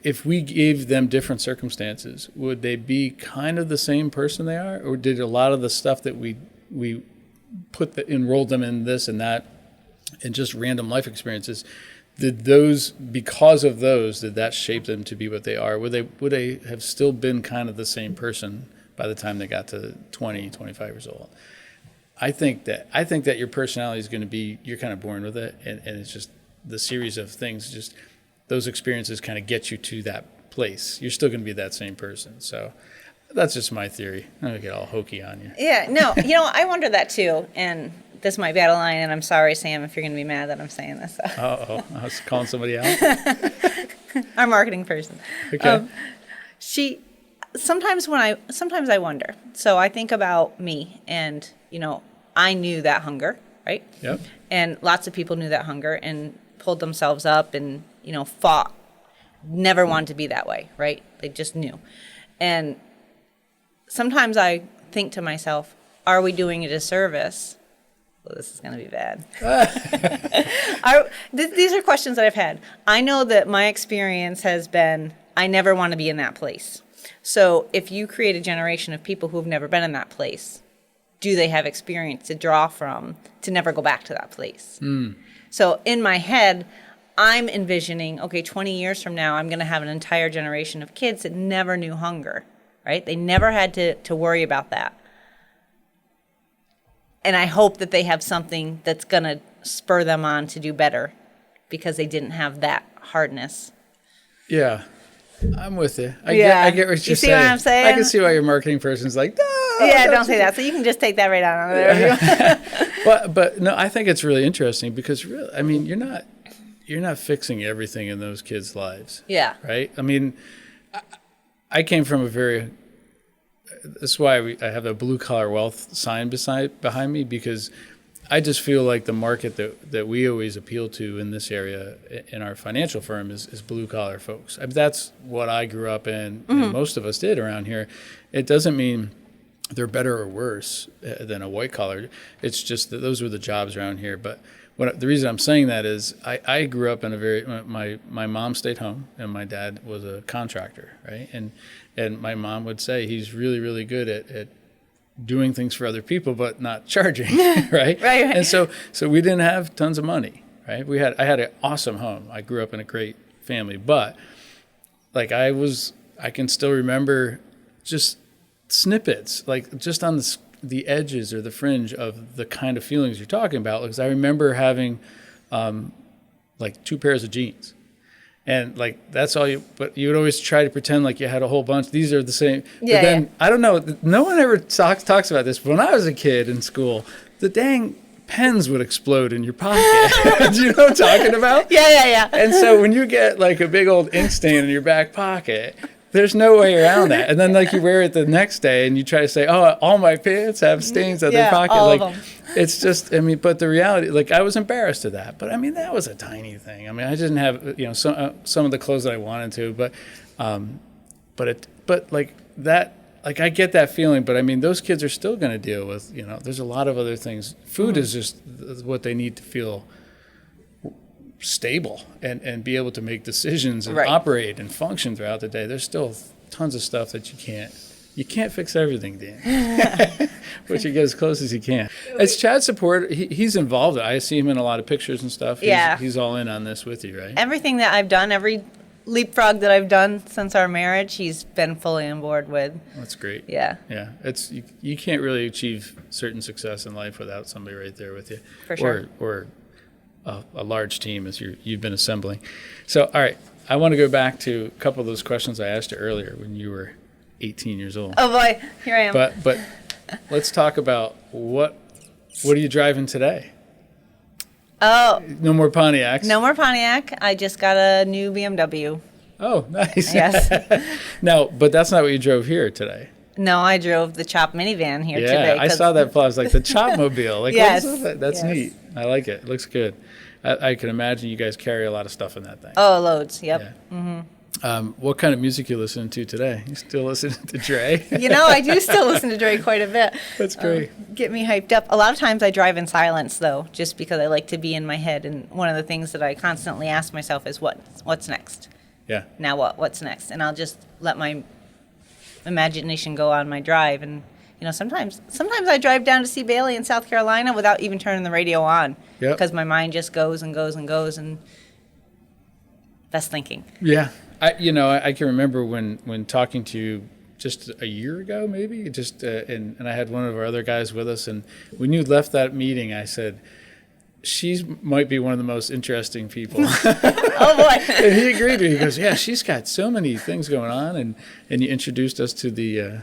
if we gave them different circumstances, would they be kind of the same person they are, or did a lot of the stuff that we enrolled them in this and that, and just random life experiences, did that shape them to be what they are? Would they have still been kind of the same person by the time they got to 20, 25 years old? I think that your personality is going to be, you're kind of born with it, and it's just the series of things, just those experiences kind of get you to that place. You're still going to be that same person. So that's just my theory. I'm going to get all hokey on you. Yeah, no, I wonder that too. And this might be out of line, and I'm sorry, Sam, if you're going to be mad that I'm saying this. Uh-oh, I was calling somebody out. Our marketing person. Okay. Sometimes I wonder. So I think about me, and, I knew that hunger, right? Yep. And lots of people knew that hunger and pulled themselves up and, fought, never wanted to be that way, right? They just knew. And sometimes I think to myself, are we doing a disservice? Well, this is going to be bad. These are questions that I've had. I know that my experience has been, I never want to be in that place. So if you create a generation of people who have never been in that place, do they have experience to draw from to never go back to that place? So in my head, I'm envisioning, 20 years from now, I'm going to have an entire generation of kids that never knew hunger, right? They never had to worry about that. And I hope that they have something that's going to spur them on to do better because they didn't have that hardness. Yeah, I'm with you. I get what you're saying. You see what I'm saying? I can see why your marketing person's like, no. Yeah, don't say that. So you can just take that right out of there. But no, I think it's really interesting because really, I mean, you're not fixing everything in those kids' lives. Yeah. Right? I mean, I came from that's why I have a blue collar wealth sign behind me, because I just feel like the market that we always appeal to in this area in our financial firm is blue collar folks. I mean, that's what I grew up in, and most of us did around here. It doesn't mean they're better or worse than a white collar. It's just that those were the jobs around here. But the reason I'm saying that is I grew up in my mom stayed home and my dad was a contractor, right? And my mom would say he's really, really good at doing things for other people, but not charging, right? Right. And so we didn't have tons of money, right? I had an awesome home. I grew up in a great family, but like I can still remember just snippets, like just on the edges or the fringe of the kind of feelings you're talking about. Because I remember having like 2 pairs of jeans. And like that's all but you would always try to pretend like you had a whole bunch. These are the same. Yeah, but then I don't know. No one ever talks about this. But when I was a kid in school, the dang pens would explode in your pocket. Do you know what I'm talking about? Yeah. And so when you get like a big old ink stain in your back pocket, there's no way around that. And then like you wear it the next day and you try to say, oh, all my pants have stains on their pocket. All like of them. It's just, I mean, but the reality, like I was embarrassed of that. But I mean, that was a tiny thing. I mean, I didn't have, some of the clothes that I wanted to, but like that, like I get that feeling, but I mean, those kids are still going to deal with, there's a lot of other things. Food is just what they need to feel stable and be able to make decisions and operate and function throughout the day. There's still tons of stuff that you can't fix everything, Dan. But you get as close as you can. As Chad's support, he's involved. I see him in a lot of pictures and stuff. He's all in on this with you, right? Everything that I've done, every leapfrog that I've done since our marriage, he's been fully on board with. That's great. Yeah. It's you can't really achieve certain success in life without somebody right there with you. For sure. Or a large team as you've been assembling. So, all right, I want to go back to a couple of those questions I asked you earlier when you were 18 years old. Oh boy, here I am. But let's talk about what are you driving today? Oh, no more Pontiacs. No more Pontiac. I just got a new BMW. Oh, nice. Yes. Now, but that's not what you drove here today. No, I drove the Chop minivan here Yeah, today. I saw that. I was like, the Chop Mobile. Like, Yes, what is that? That's yes. neat. I like it. It looks good. I can imagine you guys carry a lot of stuff in that thing. Oh, loads. Yep. Yeah. What kind of music you listening to today? You still listening to Dre? I do still listen to Dre quite a bit. That's great. Get me hyped up. A lot of times I drive in silence, though, just because I like to be in my head. And one of the things that I constantly ask myself is, what's next? Yeah. Now what? What's next? And I'll just let my imagination go on my drive. And, sometimes I drive down to see Bailey in South Carolina without even turning the radio on. Yep. Because my mind just goes and goes and goes, and that's thinking. Yeah. I can remember when talking to you just a year ago, maybe, and I had one of our other guys with us, and when you left that meeting, I said, she might be one of the most interesting people. Oh, boy. And he agreed with me. He goes, yeah, she's got so many things going on, and you introduced us to the,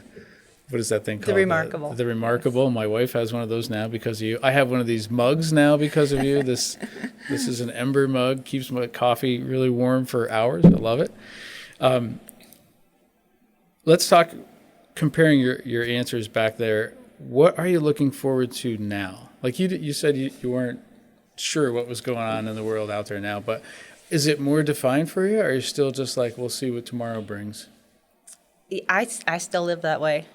what is that thing called? The Remarkable. The Remarkable. My wife has one of those now because of you. I have one of these mugs now because of you. This is an Ember mug. Keeps my coffee really warm for hours. I love it. Let's talk, comparing your answers back there. What are you looking forward to now? Like you said you weren't sure what was going on in the world out there now, but is it more defined for you, or are you still just like, we'll see what tomorrow brings? I still live that way.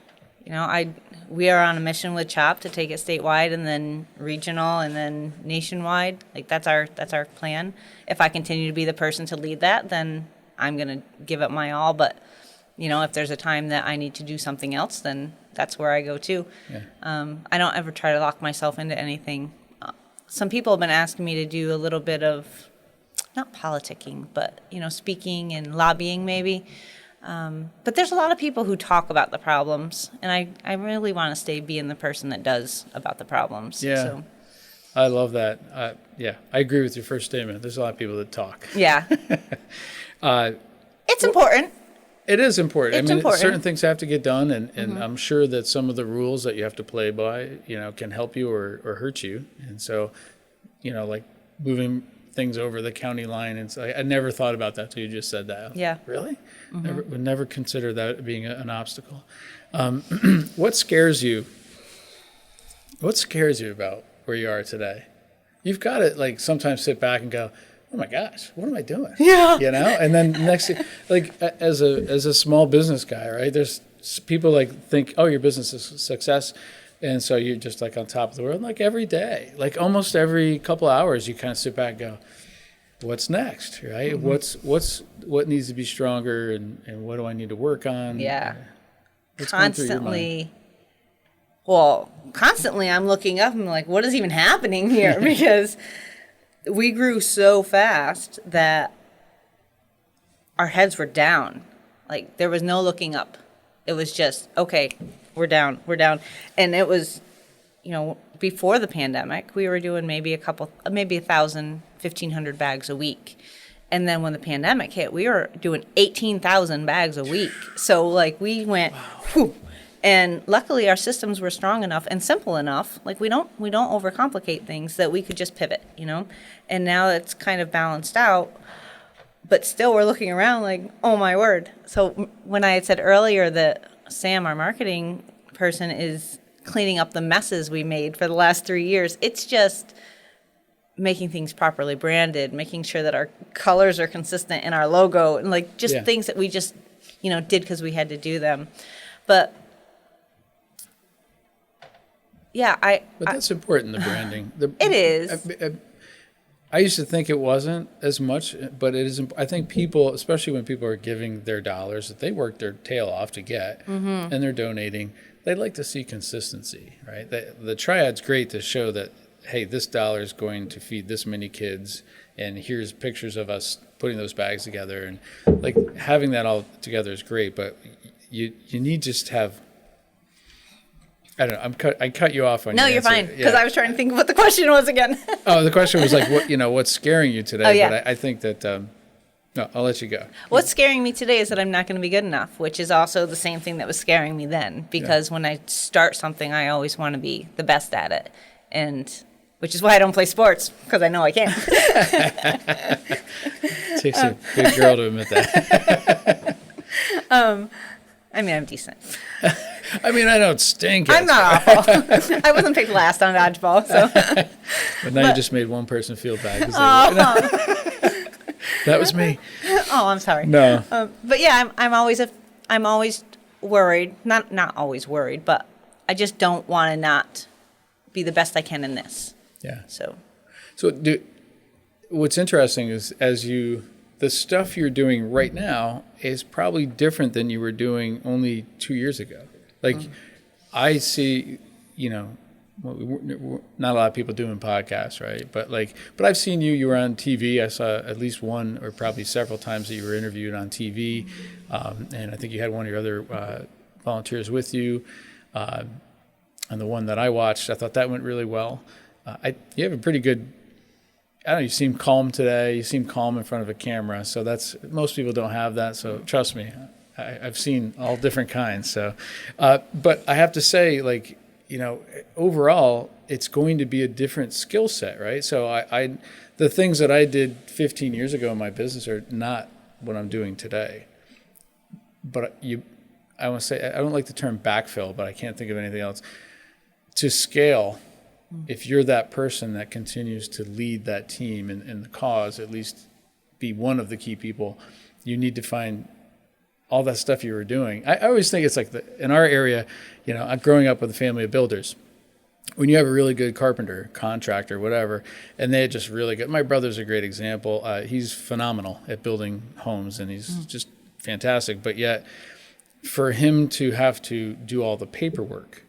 We are on a mission with CHOP to take it statewide and then regional and then nationwide. Like that's our plan. If I continue to be the person to lead that, then I'm going to give it my all. But, if there's a time that I need to do something else, then that's where I go to. Yeah. I don't ever try to lock myself into anything. Some people have been asking me to do a little bit of, not politicking, but, speaking and lobbying maybe. But there's a lot of people who talk about the problems, and I really want to stay being the person that does about the problems. Yeah. So. I love that. I agree with your first statement. There's a lot of people that talk. Yeah. It's important. It is important. It's important. Certain things have to get done, and I'm sure that some of the rules that you have to play by, can help you or hurt you. And so, like moving things over the county line, and so I never thought about that till you just said that. Yeah. Really? Would never consider that being an obstacle. What scares you? What scares you about where you are today? You've got to like sometimes sit back and go, oh my gosh, what am I doing? Yeah. And then next, like as a small business guy, right? There's people like think, oh, your business is a success. And so you're just like on top of the world, like every day, like almost every couple of hours, you kind of sit back and go, what's next, right? What needs to be stronger, and what do I need to work on? Yeah. What's going through your mind? Constantly I'm looking up and I'm like, what is even happening here? Because we grew so fast that our heads were down. Like there was no looking up. It was just, okay, we're down. And it was, before the pandemic, we were doing maybe 1,000, 1,500 bags a week. And then when the pandemic hit, we were doing 18,000 bags a week. So like we went, whew. And luckily our systems were strong enough and simple enough. Like we don't overcomplicate things, that we could just pivot, And now it's kind of balanced out. But still we're looking around like, oh my word. So when I had said earlier that Sam, our marketing person, is cleaning up the messes we made for the last 3 years, it's just making things properly branded, making sure that our colors are consistent in our logo, and like just things that we just, did because we had to do them. But yeah, But that's important, the branding. It is. I used to think it wasn't as much, but it is. I think people, especially when people are giving their dollars that they worked their tail off to get, and they're donating, they'd like to see consistency, right? The triad's great to show that, hey, this dollar is going to feed this many kids, and here's pictures of us putting those bags together, and like having that all together is great, but you need to just have. I don't know. I cut you off on. No, your you're answer. fine, because I was trying to think of what the question was again. Oh, the question was like, what's scaring you today? Oh, yeah. But I think that. No, I'll let you go. What's scaring me today is that I'm not going to be good enough, which is also the same thing that was scaring me then. Because when I start something, I always want to be the best at it, and which is why I don't play sports, because I know I can't. Takes a big girl to admit that. I mean, I'm decent. I mean, I don't stink. I'm not awful. I wasn't picked last on dodgeball, so. But now you just made one person feel bad. 'Cause that was me. Oh, I'm sorry. No. But yeah, I'm always worried. Not always worried, but I just don't want to not be the best I can in this. Yeah. So what's interesting is the stuff you're doing right now is probably different than you were doing only 2 years ago. Like, I see, not a lot of people doing podcasts, right? But I've seen you were on TV. I saw at least one or probably several times that you were interviewed on TV. And I think you had one of your other volunteers with you. And the one that I watched, I thought that went really well. You have a pretty good, I don't know, you seem calm today. You seem calm in front of a camera. So most people don't have that. So trust me, I've seen all different kinds. So, but I have to say, overall, it's going to be a different skill set, right? So the things that I did 15 years ago in my business are not what I'm doing today. But I want to say, I don't like the term backfill, but I can't think of anything else. To scale, if you're that person that continues to lead that team in the cause, at least be one of the key people, you need to find all that stuff you were doing. I always think it's like in our area, I'm growing up with a family of builders. When you have a really good carpenter, contractor, whatever, and they're just really good. My brother's a great example. He's phenomenal at building homes, and he's just fantastic. But yet, for him to have to do all the paperwork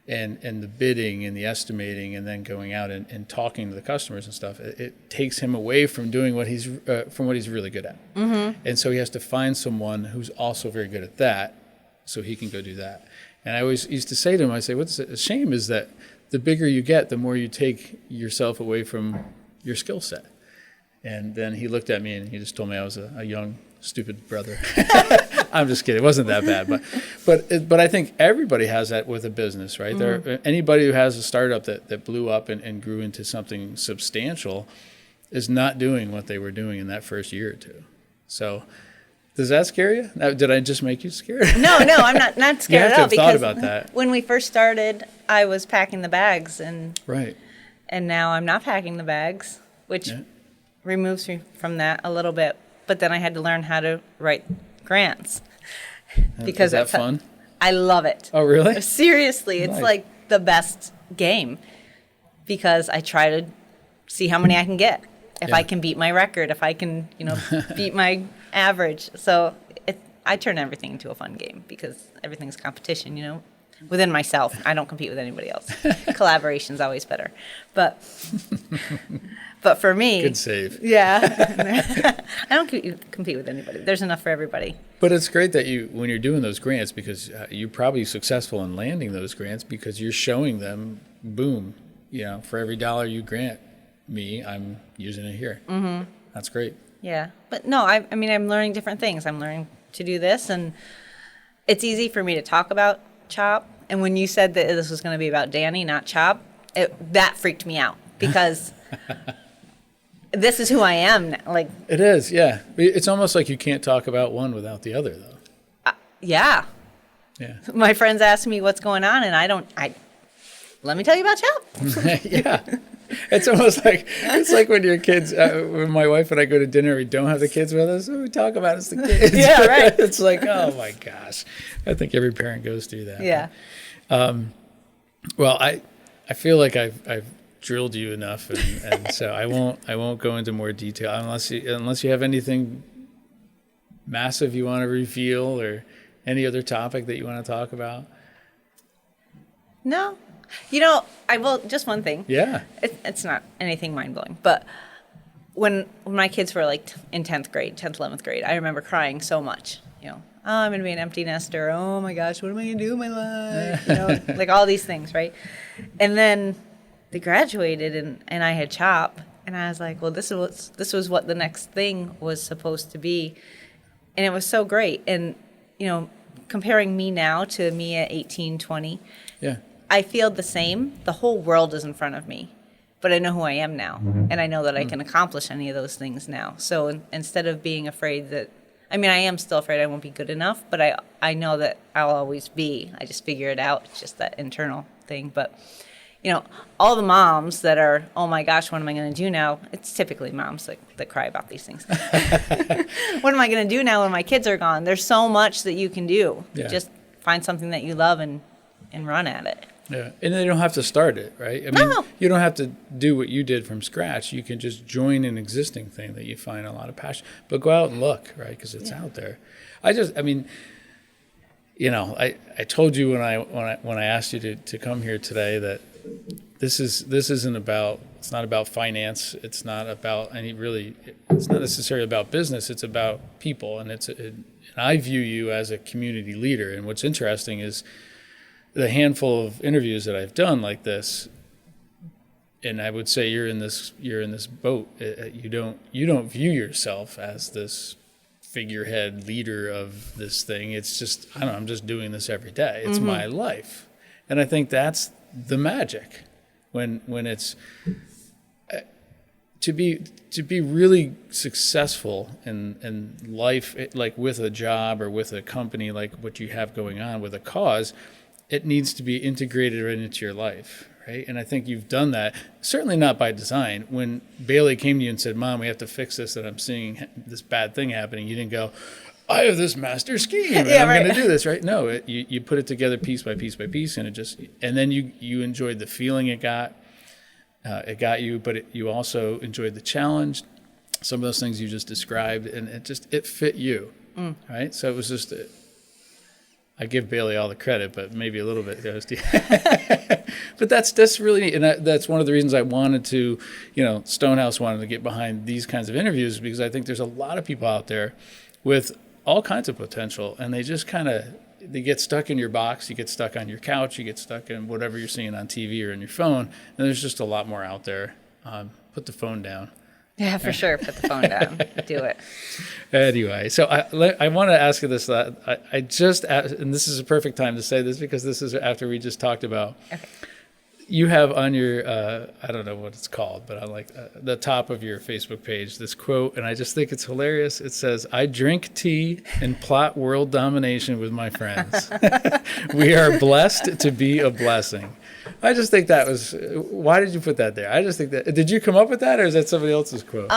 and the bidding and the estimating and then going out and talking to the customers and stuff, it takes him away from doing what he's really good at. Mm-hmm. And so he has to find someone who's also very good at that so he can go do that. And I always used to say to him, I say, what's a shame is that the bigger you get, the more you take yourself away from your skill set. And then he looked at me and he just told me I was a young, stupid brother. I'm just kidding. It wasn't that bad, but I think everybody has that with a business, right? Mm-hmm. Anybody who has a startup that blew up and grew into something substantial is not doing what they were doing in that first year or two. So, does that scare you? Did I just make you scared? No, I'm not scared you have at to all. have thought about that. When we first started, I was packing the bags, and now I'm not packing the bags, which removes me from that a little bit. But then I had to learn how to write grants. Because is that fun? I love it. Oh, really? Seriously, it's like the best game because I try to see how many I can get. If I can beat my record, if I can, beat my average. So I turn everything into a fun game because everything's competition, within myself. I don't compete with anybody else. Collaboration's always better. But for me... Good save. Yeah. I don't compete with anybody. There's enough for everybody. But it's great that when you're doing those grants, because you're probably successful in landing those grants because you're showing them, boom, for every dollar you grant me, I'm using it here. Mm-hmm. That's great. Yeah. But no, I mean, I'm learning different things. I'm learning to do this, and it's easy for me to talk about CHOP. And when you said that this was going to be about Dani, not CHOP, that freaked me out because this is who I am. Like it is, yeah. It's almost like you can't talk about one without the other, though. Yeah. My friends ask me what's going on, and let me tell you about CHOP. Yeah. It's almost like when your kids, when my wife and I go to dinner, we don't have the kids with us, so we talk about it's the kids. Yeah, right. It's like, oh my gosh. I think every parent goes through that. Yeah. Well, I feel like I've drilled you enough, and so I won't go into more detail unless you have anything massive you want to reveal or any other topic that you want to talk about. No. I will, just one thing. Yeah. It's not anything mind-blowing, but when my kids were like in 10th, 11th grade, I remember crying so much, oh, I'm going to be an empty nester. Oh my gosh, what am I going to do with my life? Like all these things, right? And then they graduated and I had CHOP, and I was like, well, this was what the next thing was supposed to be. And it was so great. And, comparing me now to me at 18, 20. Yeah. I feel the same. The whole world is in front of me. but I know who I am now, and I know that I can accomplish any of those things now. So instead of being afraid that, I mean, I am still afraid I won't be good enough, but I know that I'll always be. I just figure it out. It's just that internal thing. But, you know, all the moms that are, oh my gosh, what am I going to do now? It's typically moms that cry about these things. What am I going to do now when my kids are gone? There's so much that you can do. Yeah. Just find something that you love and run at it. Yeah, and they don't have to start it, right? I mean, No. you don't have to do what you did from scratch. You can just join an existing thing that you find a lot of passion. But go out and look, right? Because it's out there. I mean, you know, I told you when I asked you to come here today that this isn't about, it's not about finance. It's not about it's not necessarily about business. It's about people, and and I view you as a community leader. And what's interesting is the handful of interviews that I've done like this, and I would say you're in this boat. You don't view yourself as this figurehead leader of this thing. It's just, I don't know, I'm just doing this every day. It's my life, and I think that's the magic when it's to be really successful in life, like with a job or with a company, like what you have going on with a cause. It needs to be integrated right into your life, right? And I think you've done that, certainly not by design. When Bailey came to you and said, Mom, we have to fix this, that I'm seeing this bad thing happening, you didn't go, I have this master scheme, and I'm going to do this, right? No, you put it together piece by piece by piece, and then you enjoyed the feeling it got you, but you also enjoyed the challenge, some of those things you just described, and it fit you, right? So it was just I give Bailey all the credit, but maybe a little bit goes to you. But that's really neat. And that's one of the reasons I wanted to, Stonehouse wanted to get behind these kinds of interviews, because I think there's a lot of people out there with all kinds of potential, and they just they get stuck in your box. You get stuck on your couch. You get stuck in whatever you're seeing on TV or on your phone. And there's just a lot more out there. Put the phone down. Yeah, for sure. Put the phone down. Do it. Anyway, so I want to ask you this. I just asked, and this is a perfect time to say this because this is after we just talked about. Okay. You have on your, I don't know what it's called, but on the top of your Facebook page, this quote, and I just think it's hilarious. It says, I drink tea and plot world domination with my friends. We are blessed to be a blessing. I just think that was, why did you put that there? I just think that, did you come up with that, or is that somebody else's quote?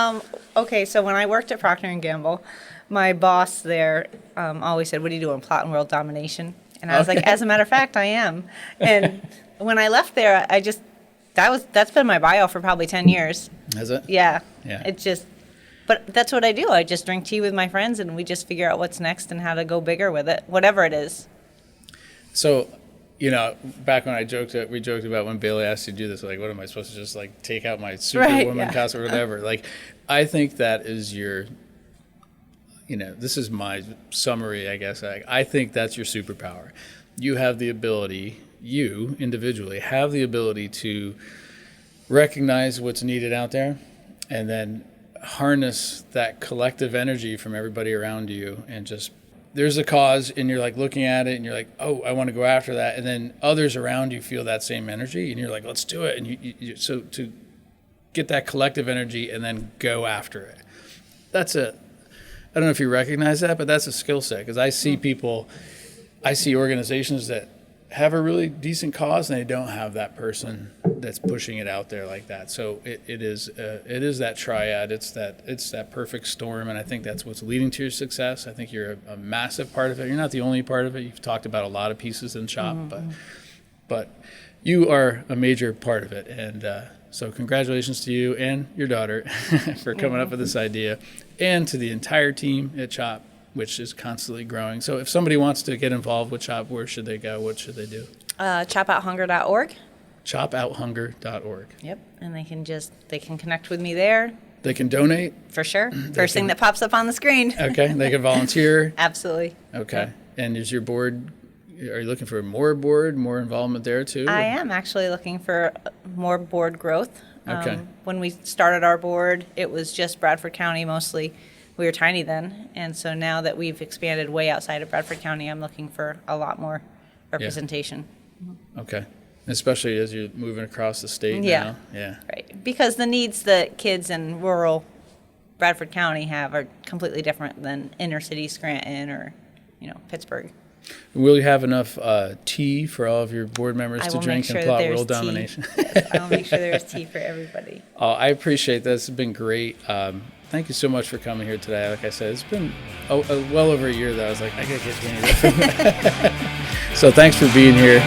Okay, so when I worked at Procter & Gamble, my boss there always said, what are you doing, plot and world domination? And I was like, as a matter of fact, I am. And when I left there, that's been my bio for probably 10 years. Has it? Yeah. Yeah. But that's what I do. I just drink tea with my friends, and we just figure out what's next and how to go bigger with it, whatever it is. So, back when we joked about when Bailey asked you to do this, like, what am I supposed to just take out my Superwoman costume or whatever? I think that is this is my summary, I guess. I think that's your superpower. You have the ability, you individually have the ability to recognize what's needed out there and then harness that collective energy from everybody around you, and just, there's a cause and you're looking at it and you're like, oh, I want to go after that. And then others around you feel that same energy and you're like, let's do it. And so to get that collective energy and then go after it. I don't know if you recognize that, but that's a skill set, because I see organizations that have a really decent cause and they don't have that person that's pushing it out there like that. So it is that triad. It's that perfect storm, and I think that's what's leading to your success. I think you're a massive part of it. You're not the only part of it. You've talked about a lot of pieces in shop, but you are a major part of it. And so congratulations to you and your daughter for coming up with this idea, and to the entire team at CHOP, which is constantly growing. So if somebody wants to get involved with CHOP, where should they go? What should they do? ChopOutHunger.org. ChopOutHunger.org. Yep, and they can connect with me there. They can donate? For sure. First thing that pops up on the screen. Okay, they can volunteer? Absolutely. Okay, and is your board, are you looking for more involvement there too? I am actually looking for more board growth. Okay. When we started our board, it was just Bradford County mostly. We were tiny then, and so now that we've expanded way outside of Bradford County, I'm looking for a lot more representation. Okay. especially as you're moving across the state Yeah. now. Yeah. Right. Because the needs that kids in rural Bradford County have are completely different than inner city Scranton or, Pittsburgh. Will you have enough tea for all of your board members I to will drink make sure and that plot there's world tea. domination? Yes, I will make sure there's tea for everybody. I appreciate this. It's been great. Thank you so much for coming here today. Like I said, it's been well over a year that I was like, I got to get Dani Ruhf. So thanks for being here.